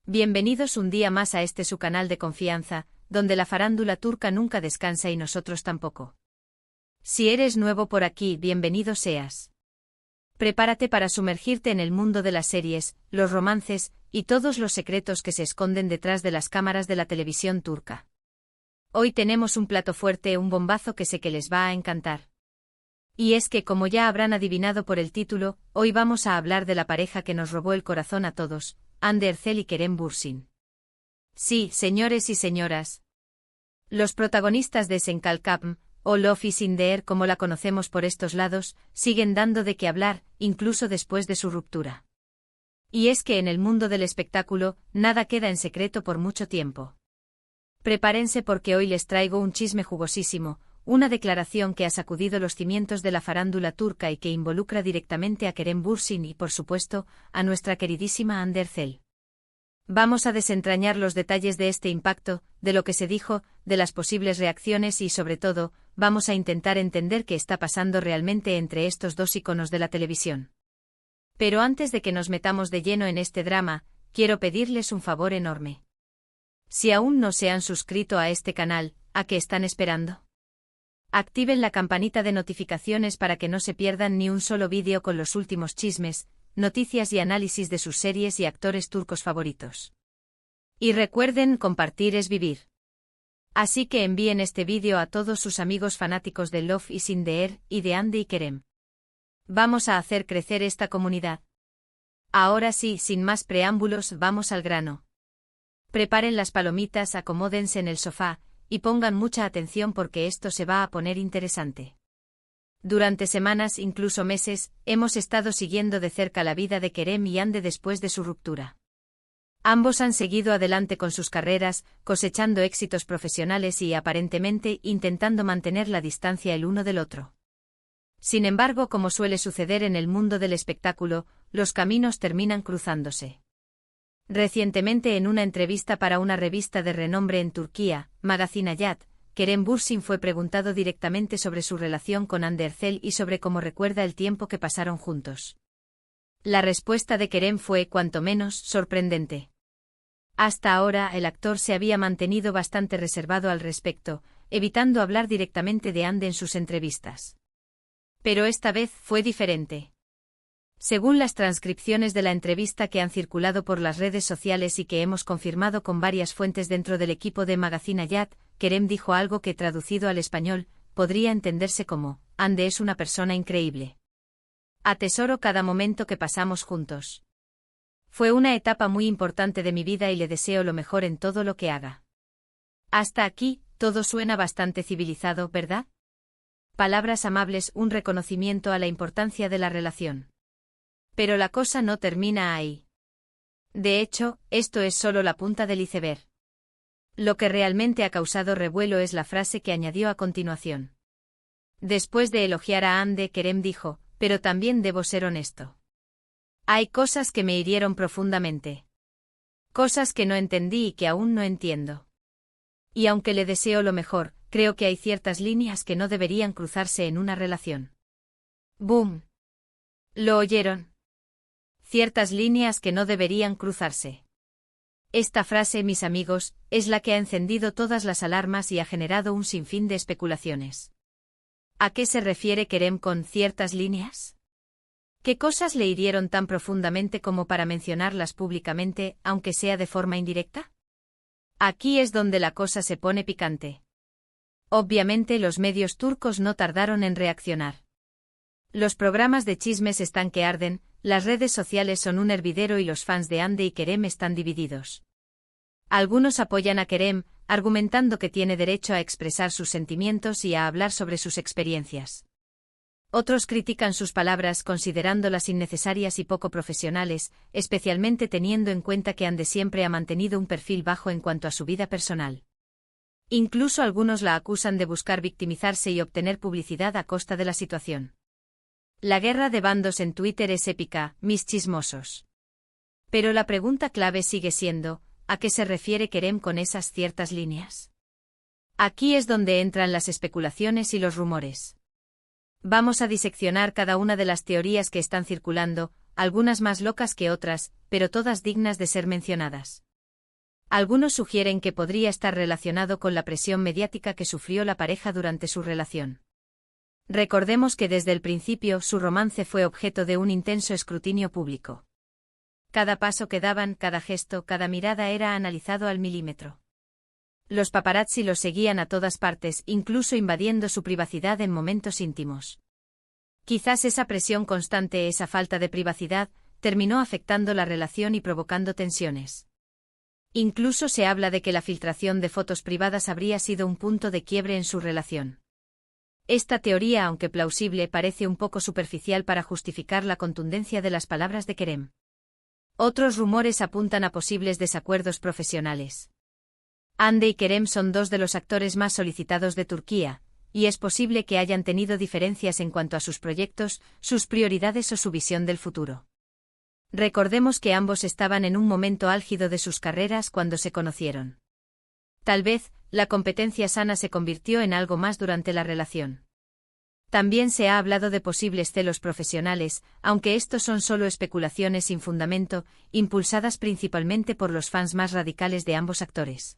Bienvenidos un día más a su canal de confianza, donde la farándula turca nunca descansa y nosotros tampoco. Si eres nuevo por aquí, bienvenido seas. Prepárate para sumergirte en el mundo de las series, los romances, y todos los secretos que se esconden detrás de las cámaras de la televisión turca. Hoy tenemos un plato fuerte, un bombazo que sé que les va a encantar. Y es que, como ya habrán adivinado por el título, hoy vamos a hablar de la pareja que nos robó el corazón a todos, Hande Erçel y Kerem Bürsin. Sí, señores y señoras. Los protagonistas de Senkalkapm, o Love is in the Air como la conocemos por estos lados, siguen dando de qué hablar, incluso después de su ruptura. Y es que en el mundo del espectáculo, nada queda en secreto por mucho tiempo. Prepárense porque hoy les traigo un chisme jugosísimo, una declaración que ha sacudido los cimientos de la farándula turca y que involucra directamente a Kerem Bürsin y, por supuesto, a nuestra queridísima Hande Erçel. Vamos a desentrañar los detalles de este impacto, de lo que se dijo, de las posibles reacciones y, sobre todo, vamos a intentar entender qué está pasando realmente entre estos dos iconos de la televisión. Pero antes de que nos metamos de lleno en este drama, quiero pedirles un favor enorme. Si aún no se han suscrito a este canal, ¿a qué están esperando? Activen la campanita de notificaciones para que no se pierdan ni un solo vídeo con los últimos chismes, noticias y análisis de sus series y actores turcos favoritos. Y recuerden, compartir es vivir. Así que envíen este vídeo a todos sus amigos fanáticos de Love is in the Air y de Hande y Kerem. Vamos a hacer crecer esta comunidad. Ahora sí, sin más preámbulos, vamos al grano. Preparen las palomitas, acomódense en el sofá, y pongan mucha atención porque esto se va a poner interesante. Durante semanas, incluso meses, hemos estado siguiendo de cerca la vida de Kerem y Hande después de su ruptura. Ambos han seguido adelante con sus carreras, cosechando éxitos profesionales y, aparentemente, intentando mantener la distancia el uno del otro. Sin embargo, como suele suceder en el mundo del espectáculo, los caminos terminan cruzándose. Recientemente, en una entrevista para una revista de renombre en Turquía, Magazine Hayat, Kerem Bürsin fue preguntado directamente sobre su relación con Hande Erçel y sobre cómo recuerda el tiempo que pasaron juntos. La respuesta de Kerem fue, cuanto menos, sorprendente. Hasta ahora, el actor se había mantenido bastante reservado al respecto, evitando hablar directamente de Hande en sus entrevistas. Pero esta vez fue diferente. Según las transcripciones de la entrevista que han circulado por las redes sociales y que hemos confirmado con varias fuentes dentro del equipo de Magazine Hayat, Kerem dijo algo que, traducido al español, podría entenderse como: Hande es una persona increíble. Atesoro cada momento que pasamos juntos. Fue una etapa muy importante de mi vida y le deseo lo mejor en todo lo que haga. Hasta aquí, todo suena bastante civilizado, ¿verdad? Palabras amables, un reconocimiento a la importancia de la relación. Pero la cosa no termina ahí. De hecho, esto es solo la punta del iceberg. Lo que realmente ha causado revuelo es la frase que añadió a continuación. Después de elogiar a Hande, Kerem dijo: pero también debo ser honesto. Hay cosas que me hirieron profundamente. Cosas que no entendí y que aún no entiendo. Y aunque le deseo lo mejor, creo que hay ciertas líneas que no deberían cruzarse en una relación. ¡Boom! ¿Lo oyeron? Ciertas líneas que no deberían cruzarse. Esta frase, mis amigos, es la que ha encendido todas las alarmas y ha generado un sinfín de especulaciones. ¿A qué se refiere Kerem con ciertas líneas? ¿Qué cosas le hirieron tan profundamente como para mencionarlas públicamente, aunque sea de forma indirecta? Aquí es donde la cosa se pone picante. Obviamente los medios turcos no tardaron en reaccionar. Los programas de chismes están que arden, las redes sociales son un hervidero y los fans de Hande y Kerem están divididos. Algunos apoyan a Kerem, argumentando que tiene derecho a expresar sus sentimientos y a hablar sobre sus experiencias. Otros critican sus palabras considerándolas innecesarias y poco profesionales, especialmente teniendo en cuenta que Hande siempre ha mantenido un perfil bajo en cuanto a su vida personal. Incluso algunos la acusan de buscar victimizarse y obtener publicidad a costa de la situación. La guerra de bandos en Twitter es épica, mis chismosos. Pero la pregunta clave sigue siendo: ¿a qué se refiere Kerem con esas ciertas líneas? Aquí es donde entran las especulaciones y los rumores. Vamos a diseccionar cada una de las teorías que están circulando, algunas más locas que otras, pero todas dignas de ser mencionadas. Algunos sugieren que podría estar relacionado con la presión mediática que sufrió la pareja durante su relación. Recordemos que desde el principio su romance fue objeto de un intenso escrutinio público. Cada paso que daban, cada gesto, cada mirada era analizado al milímetro. Los paparazzi los seguían a todas partes, incluso invadiendo su privacidad en momentos íntimos. Quizás esa presión constante, esa falta de privacidad, terminó afectando la relación y provocando tensiones. Incluso se habla de que la filtración de fotos privadas habría sido un punto de quiebre en su relación. Esta teoría, aunque plausible, parece un poco superficial para justificar la contundencia de las palabras de Kerem. Otros rumores apuntan a posibles desacuerdos profesionales. Hande y Kerem son dos de los actores más solicitados de Turquía, y es posible que hayan tenido diferencias en cuanto a sus proyectos, sus prioridades o su visión del futuro. Recordemos que ambos estaban en un momento álgido de sus carreras cuando se conocieron. Tal vez, la competencia sana se convirtió en algo más durante la relación. También se ha hablado de posibles celos profesionales, aunque estos son solo especulaciones sin fundamento, impulsadas principalmente por los fans más radicales de ambos actores.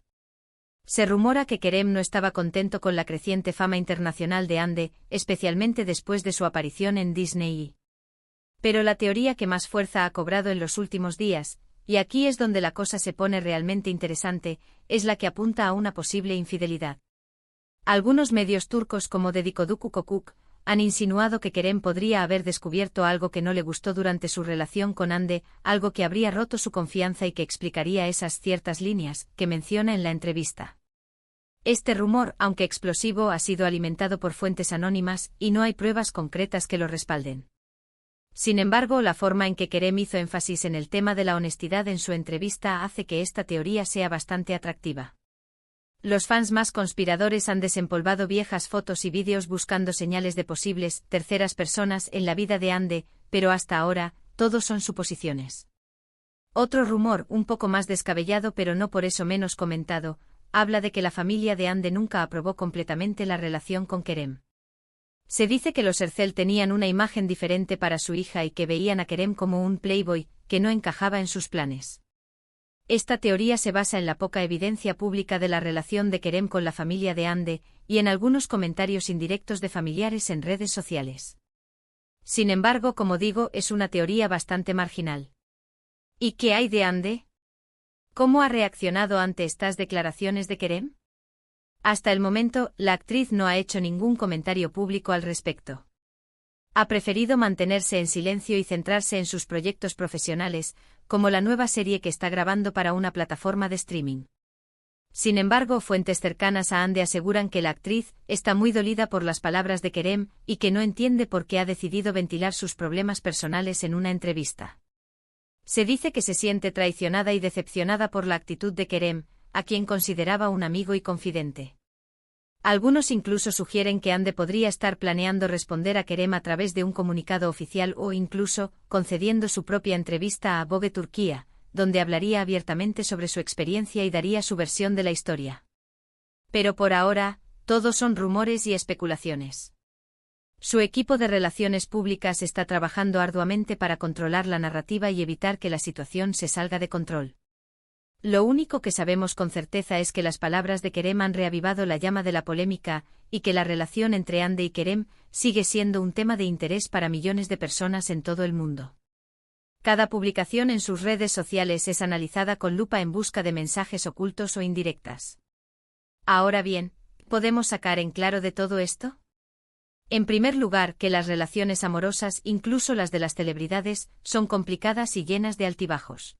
Se rumora que Kerem no estaba contento con la creciente fama internacional de Hande, especialmente después de su aparición en Disney. Pero la teoría que más fuerza ha cobrado en los últimos días, y aquí es donde la cosa se pone realmente interesante, es la que apunta a una posible infidelidad. Algunos medios turcos como Dedikodu Kokuk han insinuado que Kerem podría haber descubierto algo que no le gustó durante su relación con Hande, algo que habría roto su confianza y que explicaría esas ciertas líneas que menciona en la entrevista. Este rumor, aunque explosivo, ha sido alimentado por fuentes anónimas y no hay pruebas concretas que lo respalden. Sin embargo, la forma en que Kerem hizo énfasis en el tema de la honestidad en su entrevista hace que esta teoría sea bastante atractiva. Los fans más conspiradores han desempolvado viejas fotos y vídeos buscando señales de posibles terceras personas en la vida de Hande, pero hasta ahora, todos son suposiciones. Otro rumor, un poco más descabellado pero no por eso menos comentado, habla de que la familia de Hande nunca aprobó completamente la relación con Kerem. Se dice que los Ercel tenían una imagen diferente para su hija y que veían a Kerem como un playboy, que no encajaba en sus planes. Esta teoría se basa en la poca evidencia pública de la relación de Kerem con la familia de Hande, y en algunos comentarios indirectos de familiares en redes sociales. Sin embargo, como digo, es una teoría bastante marginal. ¿Y qué hay de Hande? ¿Cómo ha reaccionado ante estas declaraciones de Kerem? Hasta el momento, la actriz no ha hecho ningún comentario público al respecto. Ha preferido mantenerse en silencio y centrarse en sus proyectos profesionales, como la nueva serie que está grabando para una plataforma de streaming. Sin embargo, fuentes cercanas a Hande aseguran que la actriz está muy dolida por las palabras de Kerem y que no entiende por qué ha decidido ventilar sus problemas personales en una entrevista. Se dice que se siente traicionada y decepcionada por la actitud de Kerem, a quien consideraba un amigo y confidente. Algunos incluso sugieren que Hande podría estar planeando responder a Kerem a través de un comunicado oficial o incluso concediendo su propia entrevista a Vogue Turquía, donde hablaría abiertamente sobre su experiencia y daría su versión de la historia. Pero por ahora, todos son rumores y especulaciones. Su equipo de relaciones públicas está trabajando arduamente para controlar la narrativa y evitar que la situación se salga de control. Lo único que sabemos con certeza es que las palabras de Kerem han reavivado la llama de la polémica, y que la relación entre Hande y Kerem sigue siendo un tema de interés para millones de personas en todo el mundo. Cada publicación en sus redes sociales es analizada con lupa en busca de mensajes ocultos o indirectas. Ahora bien, ¿podemos sacar en claro de todo esto? En primer lugar, que las relaciones amorosas, incluso las de las celebridades, son complicadas y llenas de altibajos.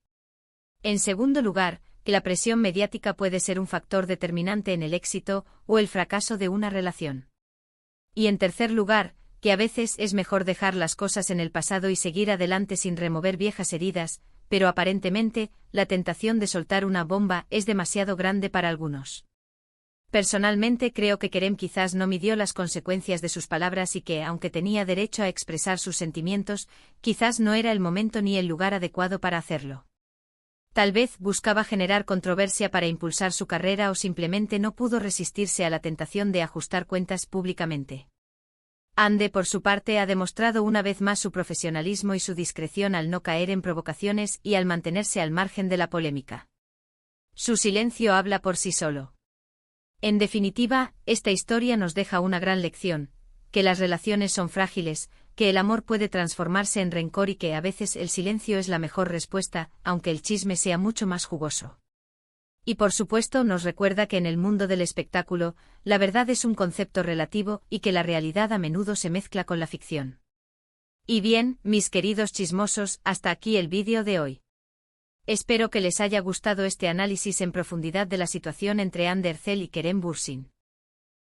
En segundo lugar, que la presión mediática puede ser un factor determinante en el éxito o el fracaso de una relación. Y en tercer lugar, que a veces es mejor dejar las cosas en el pasado y seguir adelante sin remover viejas heridas, pero aparentemente, la tentación de soltar una bomba es demasiado grande para algunos. Personalmente creo que Kerem quizás no midió las consecuencias de sus palabras y que, aunque tenía derecho a expresar sus sentimientos, quizás no era el momento ni el lugar adecuado para hacerlo. Tal vez buscaba generar controversia para impulsar su carrera o simplemente no pudo resistirse a la tentación de ajustar cuentas públicamente. Hande, por su parte, ha demostrado una vez más su profesionalismo y su discreción al no caer en provocaciones y al mantenerse al margen de la polémica. Su silencio habla por sí solo. En definitiva, esta historia nos deja una gran lección, que las relaciones son frágiles, que el amor puede transformarse en rencor y que a veces el silencio es la mejor respuesta, aunque el chisme sea mucho más jugoso. Y por supuesto nos recuerda que en el mundo del espectáculo, la verdad es un concepto relativo y que la realidad a menudo se mezcla con la ficción. Y bien, mis queridos chismosos, hasta aquí el vídeo de hoy. Espero que les haya gustado este análisis en profundidad de la situación entre Ander Erzel y Kerem Bürsin.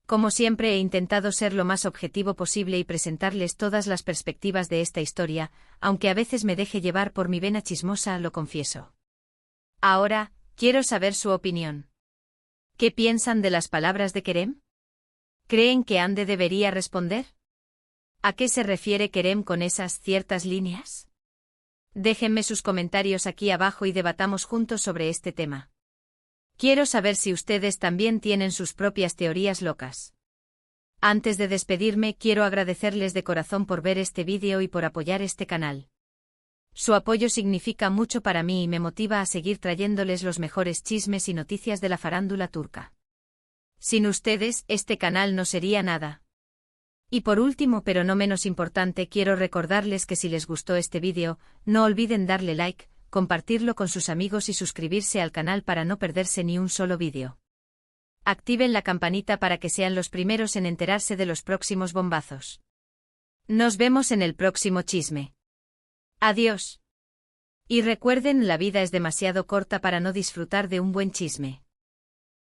Como siempre he intentado ser lo más objetivo posible y presentarles todas las perspectivas de esta historia, aunque a veces me deje llevar por mi vena chismosa, lo confieso. Ahora, quiero saber su opinión. ¿Qué piensan de las palabras de Kerem? ¿Creen que Ande debería responder? ¿A qué se refiere Kerem con esas ciertas líneas? Déjenme sus comentarios aquí abajo y debatamos juntos sobre este tema. Quiero saber si ustedes también tienen sus propias teorías locas. Antes de despedirme, quiero agradecerles de corazón por ver este vídeo y por apoyar este canal. Su apoyo significa mucho para mí y me motiva a seguir trayéndoles los mejores chismes y noticias de la farándula turca. Sin ustedes, este canal no sería nada. Y por último, pero no menos importante, quiero recordarles que si les gustó este vídeo, no olviden darle like, compartirlo con sus amigos y suscribirse al canal para no perderse ni un solo vídeo. Activen la campanita para que sean los primeros en enterarse de los próximos bombazos. Nos vemos en el próximo chisme. Adiós. Y recuerden, la vida es demasiado corta para no disfrutar de un buen chisme.